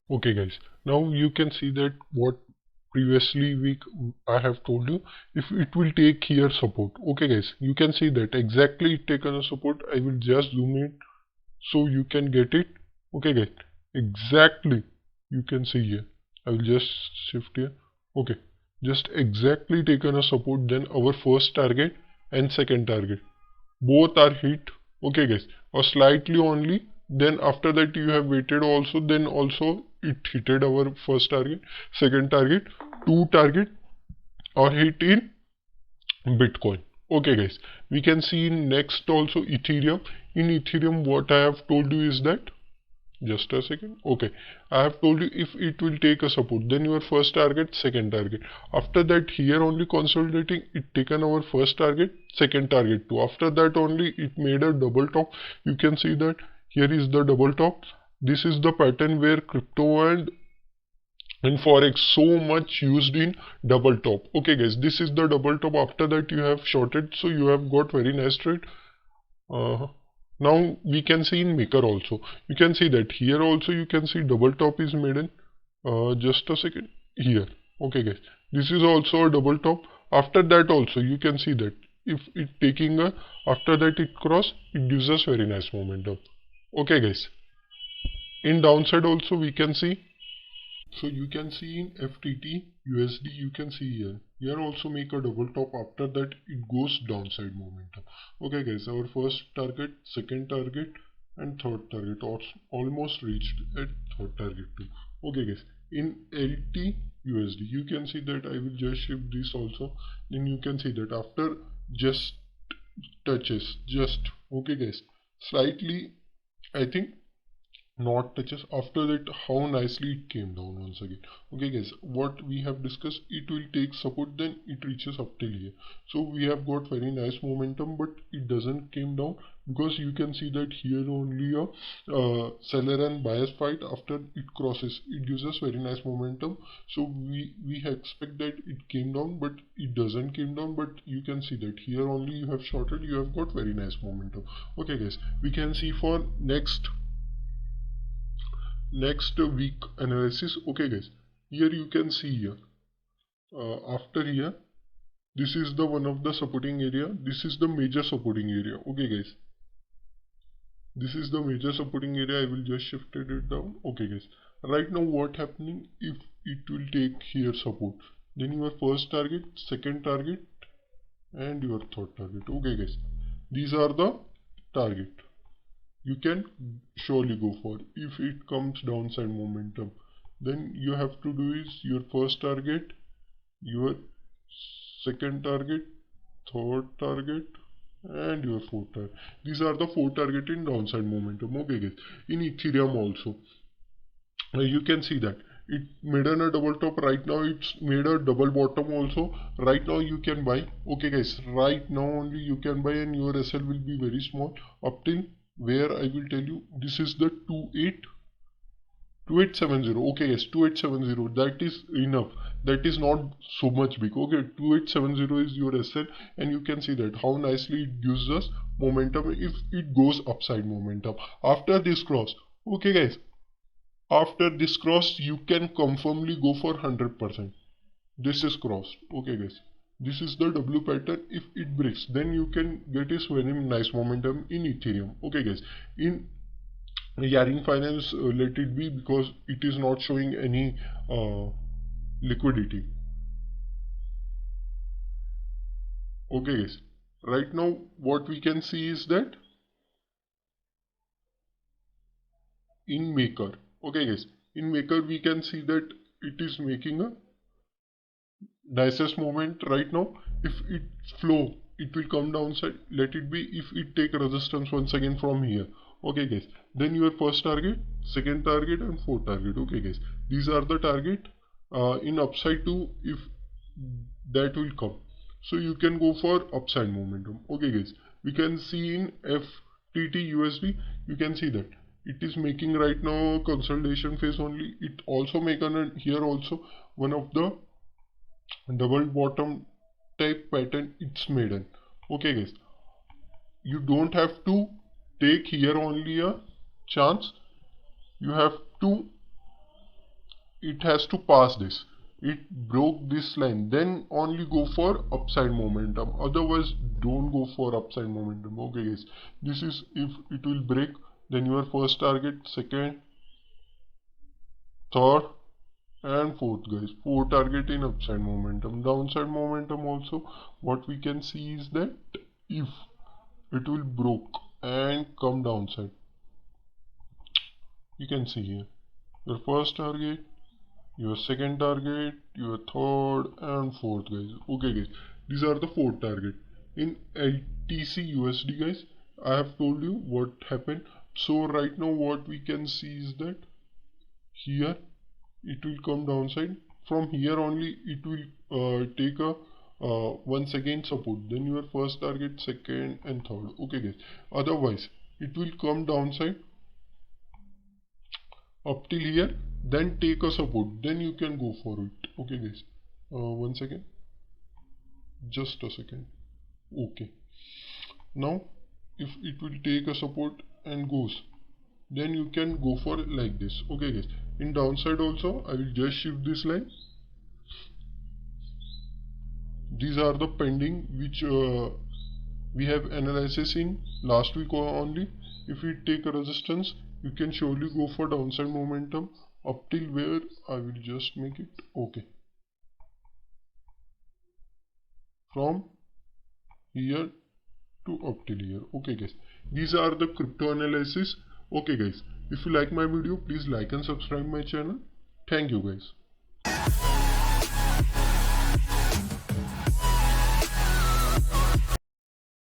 Okay guys, now you can see that what previously I have told you, if it will take here support. Okay guys, you can see that exactly it taken a support. I will just zoom it so you can get it. Okay guys, exactly you can see here. I will just shift here. Okay, just exactly taken a support, then our first target and second target both are hit. Okay guys, or slightly only, then after that you have waited also, then also it hitted our first target, second target, two target or hit in Bitcoin. Okay guys, we can see in next also Ethereum. In Ethereum what I have told you is that, just a second. Okay, I have told you if it will take a support, then your first target, second target. After that, here only consolidating, it taken our first target, second target too. After that only it made a double top. You can see that here is the double top. This is the pattern where crypto and in forex so much used in double top. Okay guys, this is the double top. After that you have shorted, so you have got very nice trade. uh, Now we can see in maker also. You can see that here also you can see double top is made in. Just a second here. Okay guys, this is also a double top. After that also you can see that if it taking a, after that it cross, it gives us very nice momentum. Okay guys, in downside also we can see. So you can see in FTT USD, you can see here. Here also make a double top. After that it goes downside momentum. Okay guys, our first target, second target and third target almost reached at third target too. Okay guys, in LT USD you can see that I will just shift this also. Then you can see that after just touches, just okay guys, slightly, I think not touches, after that how nicely it came down once again. Okay guys, what we have discussed, it will take support, then it reaches up till here. So we have got very nice momentum, but it doesn't came down because you can see that here only a seller and buyers fight. After it crosses, it gives us very nice momentum. So we expect that it came down, but it doesn't came down. But you can see that here only you have shorted, you have got very nice momentum. Okay guys, we can see for next week analysis. Okay guys, here you can see here, after here, this is the one of the supporting area, this is the major supporting area. Okay guys, this is the major supporting area. I will just shift it down. Okay guys, right now what happening, if it will take here support, then your first target, second target and your third target. Okay guys, these are the target you can surely go for. If it comes downside momentum, then you have to do is your first target, your second target, third target and your fourth target. These are the four target in downside momentum. Okay guys, in Ethereum also, you can see that it made a double top. Right now it's made a double bottom also. Right now you can buy. Okay guys, right now only you can buy, and your SL will be very small up till where I will tell you. This is the 2870. Okay yes, 2870, that is enough. That is not so much big. Okay, 2870 is your SL, and you can see that how nicely it gives us momentum if it goes upside momentum after this cross. Okay guys, after this cross you can confirmly go for 100%. This is crossed. Okay guys, this is the W pattern. If it breaks, then you can get a very nice momentum in Ethereum. Okay guys, in Yaring Finance, let it be because it is not showing any liquidity. Okay guys, right now what we can see is that in Maker, okay guys, in Maker we can see that it is making a nicest moment right now. If it flow, it will come downside. Let it be. If it take resistance once again from here. Okay guys, then your first target, second target and fourth target. Okay guys, these are the target in upside too, if that will come. So you can go for upside momentum. Okay guys, we can see in FTT USD, you can see that it is making right now consolidation phase only. It also make on here also one of the double bottom type pattern it's made in. Okay guys, you don't have to take here only a chance, you have to it has to pass this. It broke this line, then only go for upside momentum, otherwise don't go for upside momentum. Okay guys, this is if it will break, then your first target, second, third and fourth guys. Four target in upside momentum. Downside momentum also, what we can see is that if it will broke and come downside, you can see here your first target, your second target, your third and fourth guys. Okay guys, these are the four target. In LTC USD guys, I have told you what happened. So right now what we can see is that here it will come downside. From here only it will take a once again support, then your first target, second and third. Okay guys, otherwise it will come downside up till here, then take a support, then you can go for it. Okay guys, one second, just a second. Okay, now if it will take a support and goes, then you can go for like this. Okay guys, in downside also I will just shift this line. These are the pending which we have analysis in last week only. If we take a resistance, you can surely go for downside momentum up till where I will just make it. Okay, from here to up till here. Okay guys, these are the crypto analysis. Okay guys, if you like my video, please like and subscribe my channel. Thank you guys.